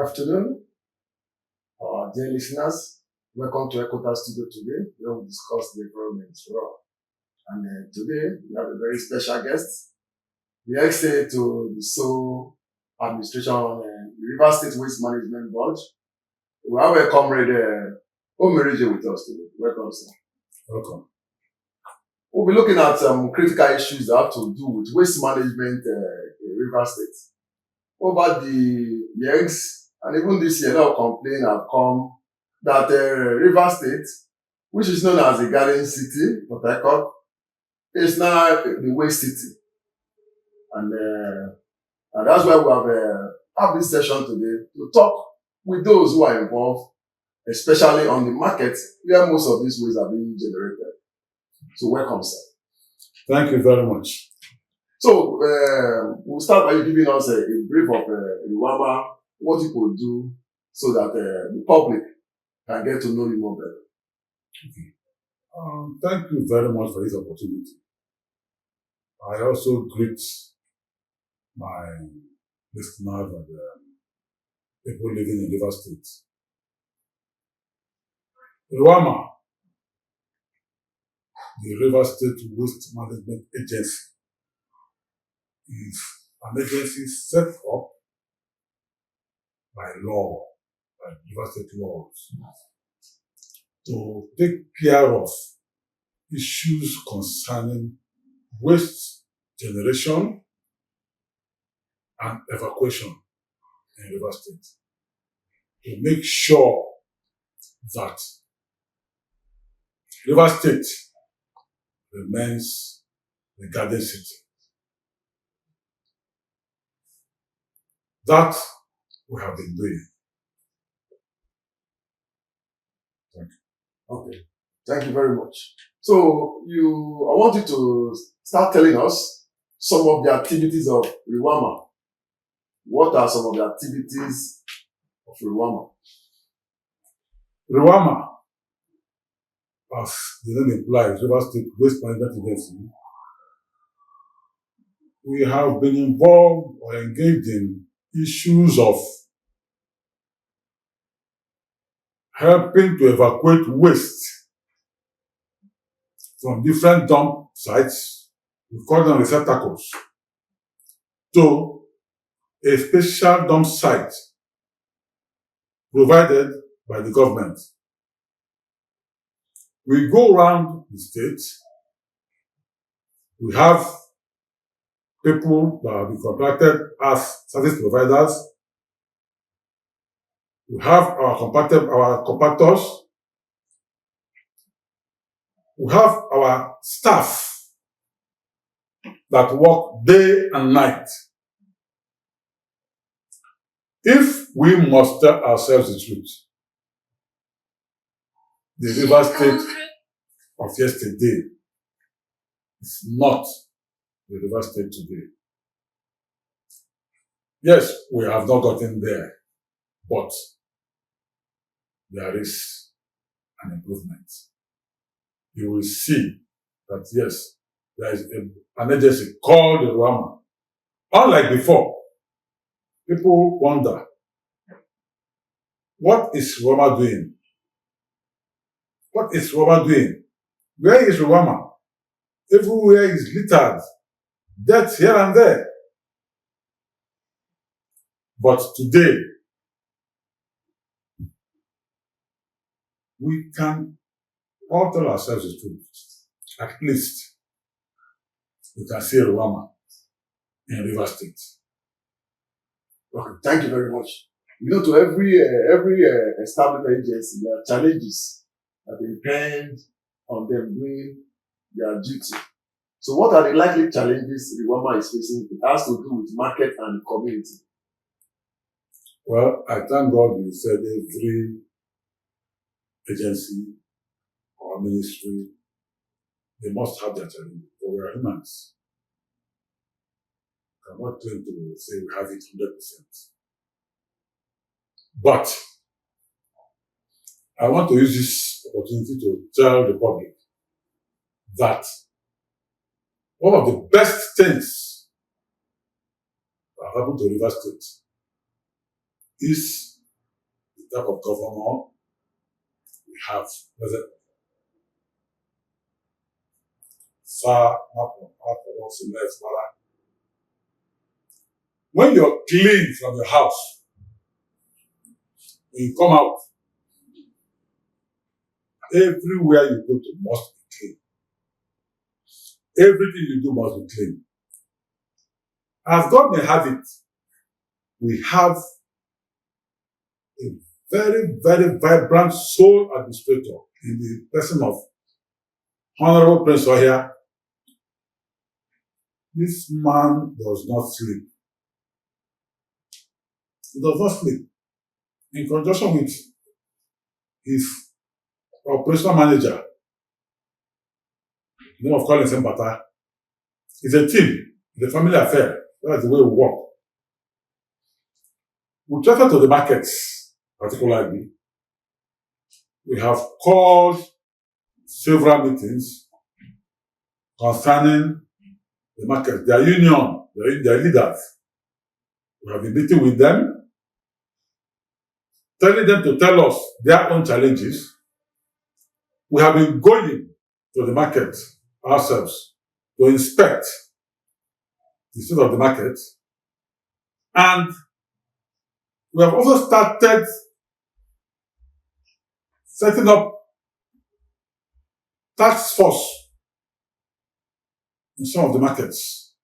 afternoon, our dear listeners. Welcome to Ekota Studio today, where we discuss the environment raw. And today, we have a very special guest, the ex-aide to the sole administration on the River State Waste Management Board. We have a comrade, Omereji, with us today. Welcome, sir. Welcome. We'll be looking at some critical issues that have to do with waste management in River State. Over the years, and even this year, a lot of complaints have come that River State, which is known as the Garden City, Port Harcourt, is now the Waste City. And that's why we have this session today to talk with those who are involved, especially on the market where most of these waste are being generated. So welcome, sir. Thank you very much. So we'll start by you giving us a brief of Riwama, what you could do so that the public can get to know you more better. Okay. Thank you very much for this opportunity. I also greet my listeners and people living in River State. Riwama, the River State Waste Management Agency, is an agency set up by law, by River State laws, to take care of issues concerning waste generation and evacuation in River State, to make sure that River State remains the Garden City. That we have been doing. Thank you. Okay. Thank you very much. So I want you to start telling us some of the activities of Riwama. What are some of the activities of Riwama? Riwama, as the name implies, River State Waste Management Agency, we have been involved or engaged in issues of helping to evacuate waste from different dump sites, we call them receptacles, to a special dump site provided by the government. We go around the state. We have people that have been contracted as service providers. We have our compactors. We have our staff that work day and night. If we must tell ourselves the truth, the River State of yesterday is not the River State today. Yes, we have not gotten there, but there is an improvement. You will see that yes, there is an agency called Riwama. Unlike before, people wonder, what is Riwama doing? What is Riwama doing? Where is Riwama? Everywhere is littered, death here and there. But today, we can all tell ourselves the truth. At least, we can see Riwama in River State. Okay, thank you very much. To every established agency, there are challenges that depend on them doing their duty. So what are the likely challenges Riwama is facing? It has to do with market and community. Well, I thank God you said every agency or ministry, they must have their challenges, but we are humans. We cannot claim to say we have it 100%. But I want to use this opportunity to tell the public that one of the best things that happened to River State is type of governor we have. When you're clean from your house, when you come out, everywhere you go to must be clean. Everything you do must be clean. As God may have it, we have a very, very vibrant sole administrator in the person of Honorable Prince Ohia. This man does not sleep. He does not sleep. In conjunction with his operational manager, the name of Collins Mbata, it's a team, it's a family affair. That's the way we work. We travel to the markets, particularly. We have called several meetings concerning the market, their union, their leaders. We have been meeting with them, telling them to tell us their own challenges. We have been going to the market ourselves to inspect the state of the market. And we have also started setting up task force in some of the markets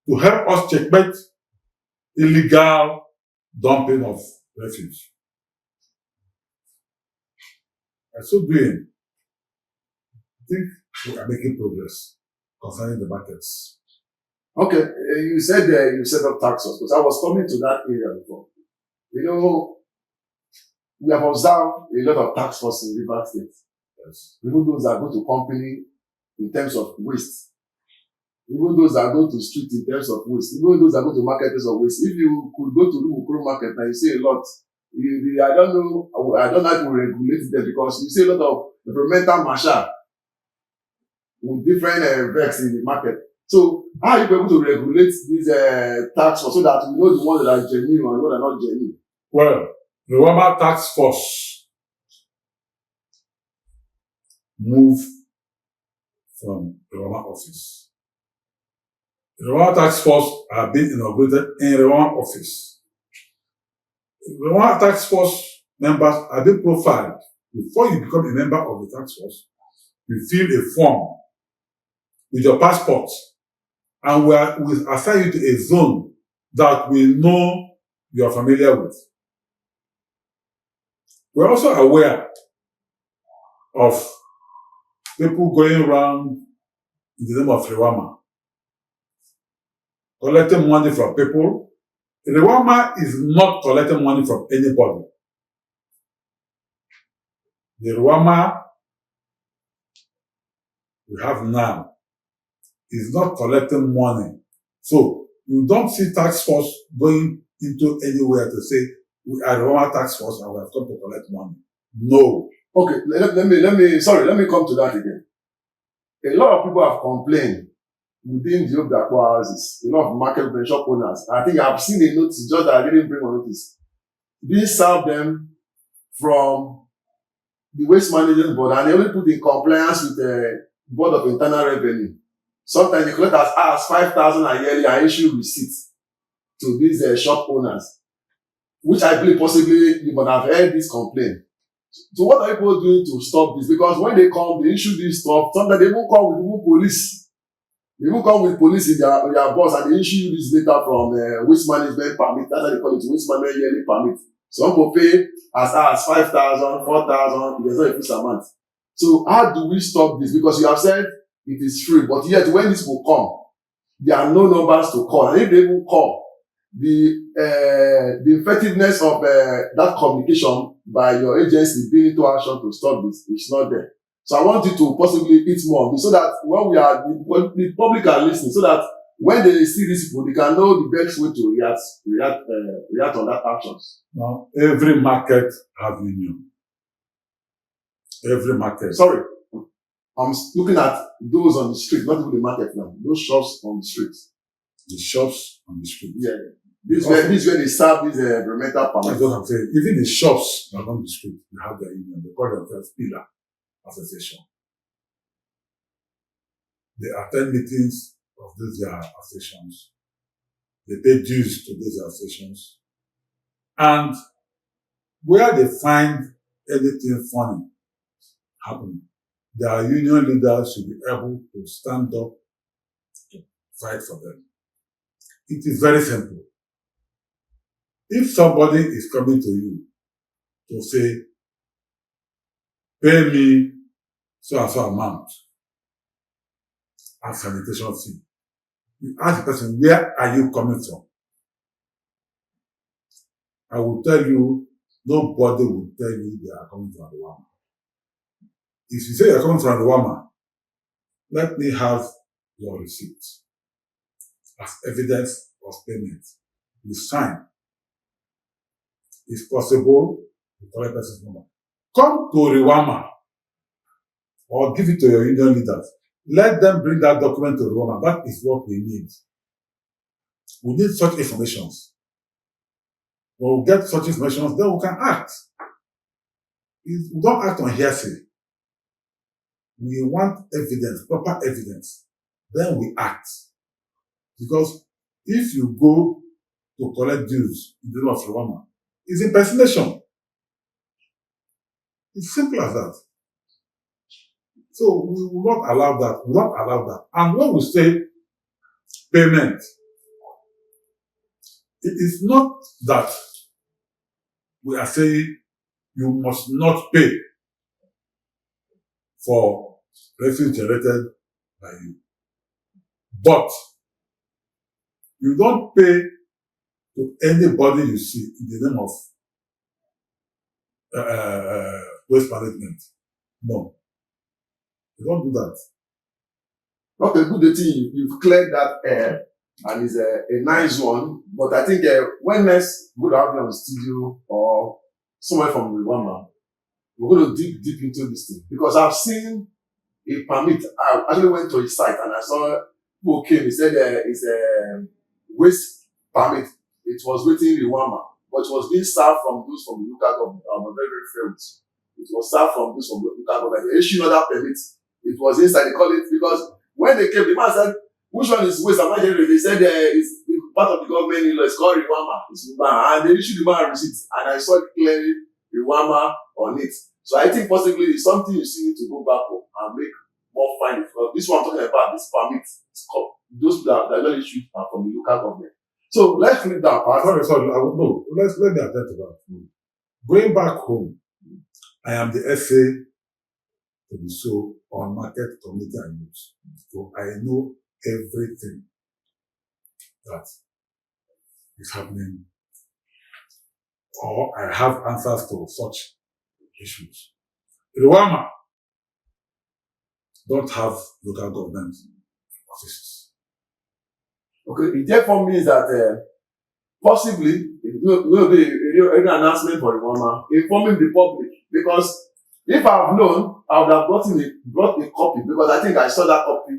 to help us checkmate illegal dumping of refuse. By so doing, I think we are making progress concerning the markets. Okay, you said you set up tax force, because I was coming to that area before. You know, we have observed a lot of tax force in River State. Yes. Even those that go to company in terms of waste. Even those that go to street in terms of waste. Even those that go to market in terms of waste. If you could go to Ukoha market and you see a lot, I don't know how to regulate them, because you see a lot of environmental marshal with different vex in the market. So how are you able to regulate these tax force so that we know the ones that are genuine and the ones that are not genuine? Well, the Riwama tax force moved from the Riwama office. The Riwama tax force have been inaugurated in the Riwama office. The Riwama tax force members have been profiled. Before you become a member of the tax force, you fill a form with your passport, and we assign you to a zone that we know you are familiar with. We're also aware of people going around in the name of Riwama, collecting money from people. Riwama is not collecting money from anybody. The Riwama we have now is not collecting money. So you don't see tax force going into anywhere to say we are Riwama tax force and we have come to collect money. No. Okay, let me come to that again. A lot of people have complained within the Omereji houses, a lot of market shop owners. I think I've seen a notice, just that I didn't bring a notice, being served them from the waste management board, and they only put in compliance with the Board of Internal Revenue. Sometimes they collect as high as 5,000 a yearly and issue receipts to these shop owners, which I believe possibly you might have heard this complaint. So what are people doing to stop this? Because when they come, they issue this stuff. Sometimes they even come with even police. They even come with police in their boss, and they issue this data from waste management permit. That's how they call it, waste management yearly permit. Some people pay as high as 5,000, 4,000. There's not a fixed amount. So how do we stop this? Because you have said it is free, but yet when this will come, there are no numbers to call. And if they even call, the effectiveness of that communication by your agency being into action to stop this is not there. So I want you to possibly eat more of this, so that when the public are listening, so that when they see these people, they can know the best way to react on that actions. Now, every market have union. Every market. Sorry, I'm looking at those on the street, not even the market now. Those shops on the streets. the shops on the street. Yeah. This is where they serve this environmental permit. That's what I'm saying. Even the shops along the street, they have their union. They call themselves Pillar Association. They attend meetings of these their associations. They pay dues to these associations. And where they find anything funny happening, their union leaders should be able to stand up to fight for them. It is very simple. If somebody is coming to you to say, pay me so and so amount as sanitation fee, you ask the person, where are you coming from? I will tell you, nobody will tell you they are coming from Riwama. If you say you are coming from Riwama, let me have your receipt as evidence of payment. You sign. If possible, you collect person's number. Come to Riwama or give it to your union leaders. Let them bring that document to Riwama. That is what we need. We need such information. When we get such information, then we can act. We don't act on hearsay. We want evidence, proper evidence. Then we act. Because if you go to collect dues in the name of Riwama, it's impersonation. It's simple as that. So we will not allow that. We will not allow that. And when we say payment, it is not that we are saying you must not pay for revenue generated by you. But you don't pay to anybody you see in the name of waste management. No. You don't do that. Okay, good thing you've cleared that air, and it's a nice one. But I think when next good to have you on studio or somewhere from Riwama, we're going to dig deep into this thing, because I've seen a permit. I actually went to his site and I saw who came. He said it's a waste permit. It was written Riwama, but it was being served from those from the local government. I'm very, very fair with you. It was served from those from the local government. They issued another permit. It was inside. They call it, because when they came, the man said, which one is waste? They said it's part of the government. It's called Riwama. And they issued the man receipt, and I saw it clearly Riwama on it. So I think possibly it's something you still need to go back home and make more findings. This one I'm talking about, this permit, it's called, those that are issued are from the local government. So let's flip that part. Sorry, no. Let me attend to that. Going back home, I am the SA to be so on market, community, and youth. So I know everything that is happening, or I have answers to such issues. Riwama don't have local government offices. Okay, it therefore means that possibly it will be an announcement for Riwama informing the public, because if I have known, I would have brought a copy, because I think I saw that copy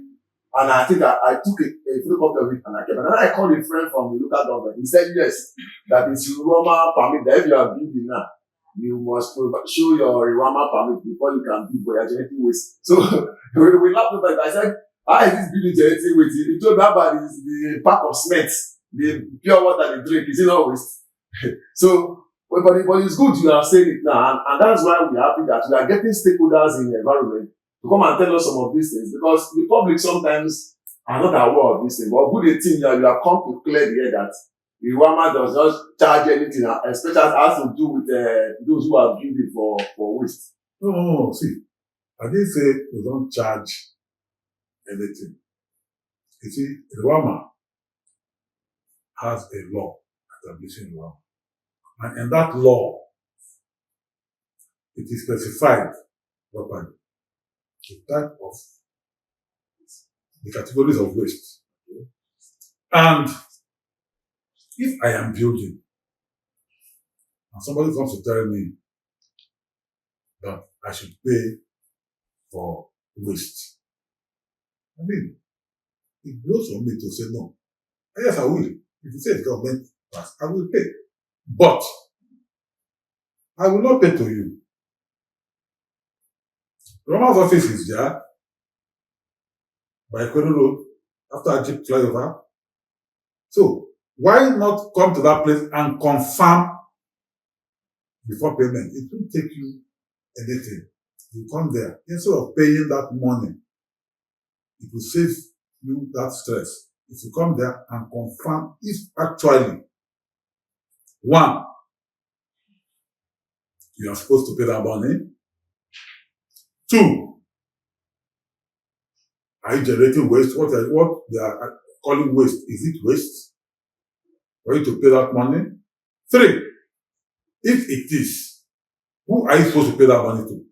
and I think I took a photocopy of it and I kept it. And then I called a friend from the local government. He said yes, that it's Riwama permit, that if you are building now, you must show your Riwama permit before you can build for your generating waste. So we laughed about it. I said, how is this building generating waste? He told me about the pack of cement, the pure water they drink, is it not waste? So, but it's good you are saying it now, and that's why we are happy that we are getting stakeholders in the environment to come and tell us some of these things, because the public sometimes are not aware of these things. But good thing you have come to clear the air that Riwama does not charge anything, especially as has to do with those who are building for waste. No. See, I didn't say we don't charge anything. You see, Riwama has a law establishing Riwama. And in that law, it is specified properly the type of the categories of waste. And if I am building and somebody comes to tell me that I should pay for waste, I mean, it goes on me to say no. Yes, I will. If you say it's government tax, I will pay. But I will not pay to you. Rwama's office is there by Kwelu Road after a jeep flyover. So why not come to that place and confirm before payment? It won't take you anything. You come there, instead of paying that money, it will save you that stress. If you come there and confirm if actually, one, you are supposed to pay that money. Two, are you generating waste? What they are calling waste? Is it waste for you to pay that money? Three, if it is, who are you supposed to pay that money to?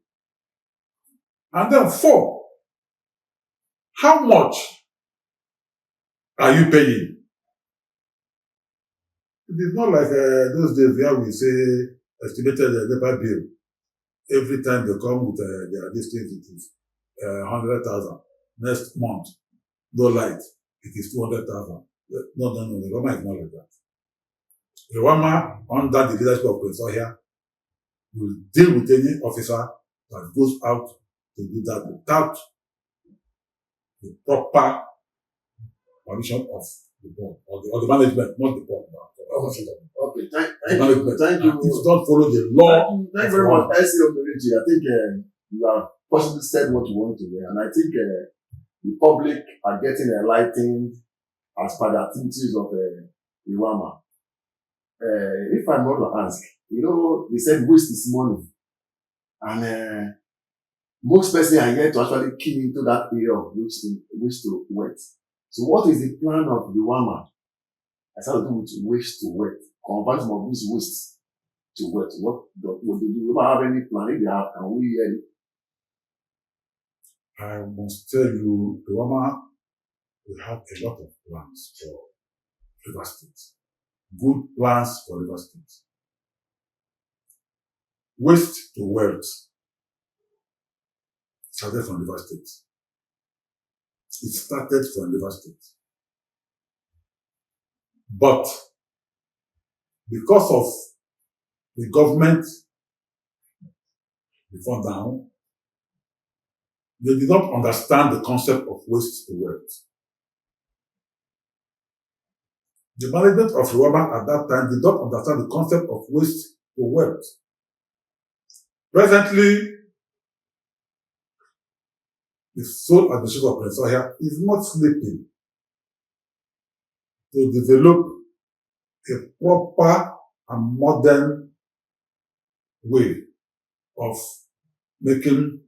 And then four, how much are you paying? It is not like those days where we say estimated NEPA bill. Every time they come with their listings, it is 100,000. Next month, no light, it is 200,000. No, the Riwama is not like that. Riwama, under the leadership of Prince Ohia, will deal with any officer that goes out to do that without the proper permission of the board or the management, not the board. Okay, thank you. If you don't follow the law, Thank you very much, SC Omereji. I think you have possibly said what you want to hear, and I think the public are getting enlightened as per the activities of Riwama. If I'm not to ask, they said waste is money, and most persons are yet to actually key into that area of which to wet. So, what is the plan of Riwama? As to do with waste to wet, convert some of this waste to wet. What do you have any plan? If they have, can we hear it? I must tell you, Riwama will have a lot of plans for River State. Good plans for River State. Waste to wealth started from River State. It started from River State. But because of the government before now, they did not understand the concept of waste to wealth. The management of Riwama at that time did not understand the concept of waste to wealth. Presently, the sole administrator of Prince Ohia is not sleeping to develop a proper and modern way of making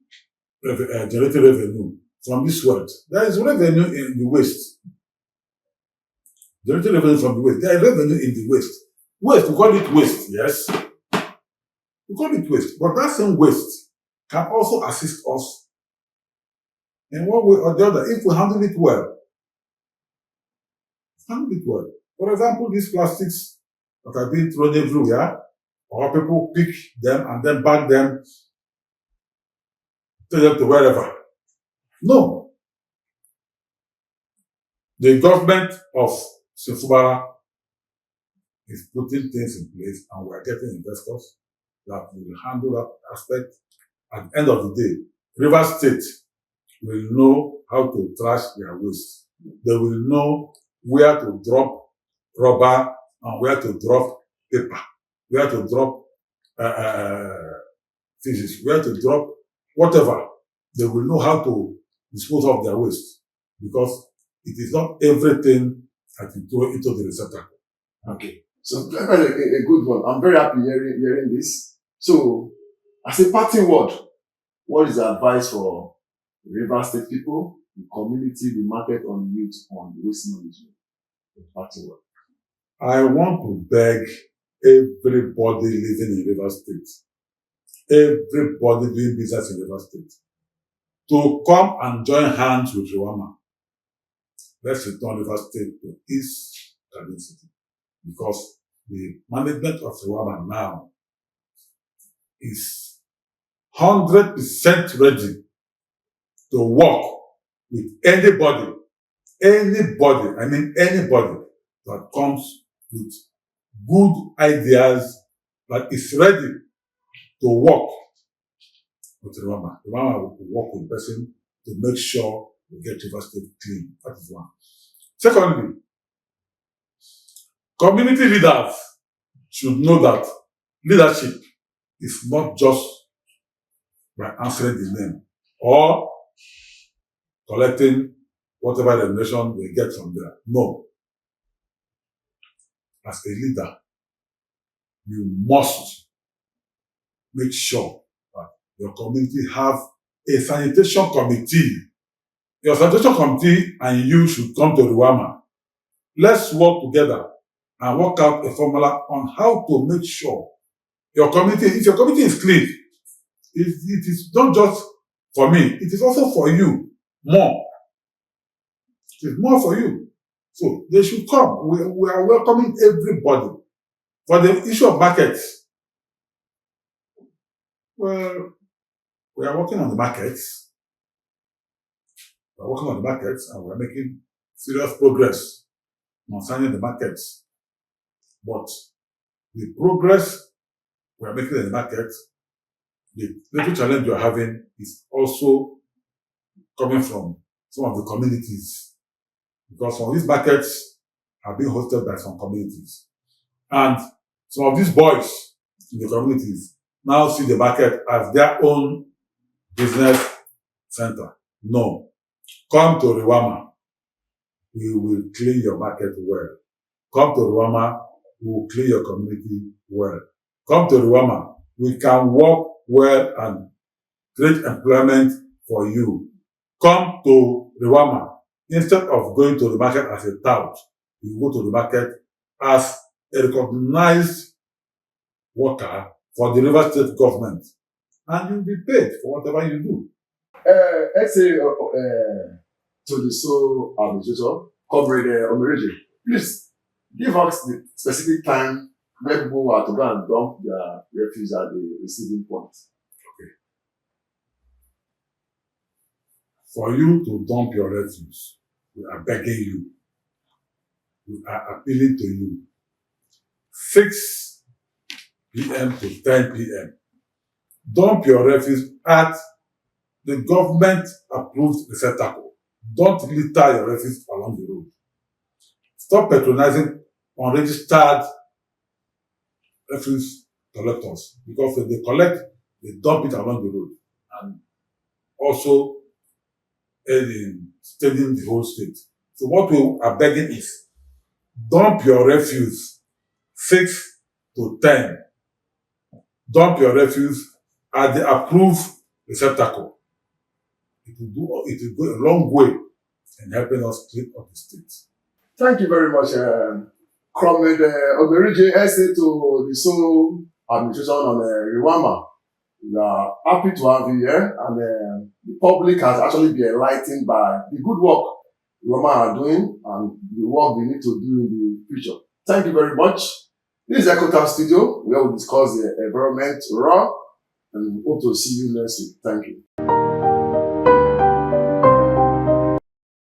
generating revenue from this wealth. There is revenue in the waste. Generating revenue from the waste. There is revenue in the waste. Waste, we call it waste, yes. We call it waste. But that same waste can also assist us in one way or the other if we handle it well. Handle it well. For example, these plastics that are being thrown everywhere, or people pick them and then bag them, take them to wherever. No. The government of Sefubara is putting things in place, and we are getting investors that will handle that aspect. At the end of the day, River State will know how to trash their waste. They will know where to drop rubber and where to drop paper, where to drop physics, where to drop whatever. They will know how to dispose of their waste, because it is not everything that you throw into the receptacle. Okay. So, a good one. I'm very happy hearing this. So, as a parting word, what is the advice for River State people, the community, the market, on youth, on waste management? Parting word. I want to beg everybody living in River State, everybody doing business in River State, to come and join hands with Riwama. Let's return River State to its Garden City, because the management of Riwama now is 100% ready to work with anybody, I mean anybody that comes with good ideas that is ready to work with Riwama. Riwama will work with the person to make sure we get River State clean. That is one. Secondly, community leaders should know that leadership is not just by answering the name or collecting whatever remuneration they get from there. No. As a leader, you must make sure that your community have a sanitation committee. Your sanitation committee and you should come to Riwama. Let's work together and work out a formula on how to make sure your community, if your community is clean, it is not just for me, it is also for you more. It is more for you. So they should come. We are welcoming everybody. For the issue of markets, well, we are working on the markets. We are working on the markets and we are making serious progress concerning the markets. But the progress we are making in the market, the little challenge we are having is also coming from some of the communities. Because some of these markets are being hosted by some communities. And some of these boys in the communities now see the market as their own business center. No. Come to Riwama. We will clean your market well. Come to Riwama. We will clean your community well. Come to Riwama. We can work well and create employment for you. Come to Riwama. Instead of going to the market as a tout, you go to the market as a recognized worker for the River State government. And you'll be paid for whatever you do. Let's say to the sole administrator, Comrade Omereji, please give us the specific time where people are to go and dump their refuse at the receiving point. Okay. For you to dump your refuse, we are begging you. We are appealing to you. 6 p.m. to 10 p.m. Dump your refuse at the government-approved receptacle. Don't litter your refuse along the road. Stop patronizing unregistered refuse collectors because when they collect, they dump it along the road and also aid in staining the whole state. So what we are begging is dump your refuse 6 to 10. Dump your refuse at the approved receptacle. It will go a long way in helping us clean up the state. Thank you very much, Comrade Omereji, SA to the sole administration on Riwama. We are happy to have you here, and the public has actually been enlightened by the good work Riwama are doing and the work they need to do in the future. Thank you very much. This is Ecotown Studio, where we discuss the environment raw, and we hope to see you next week. Thank you.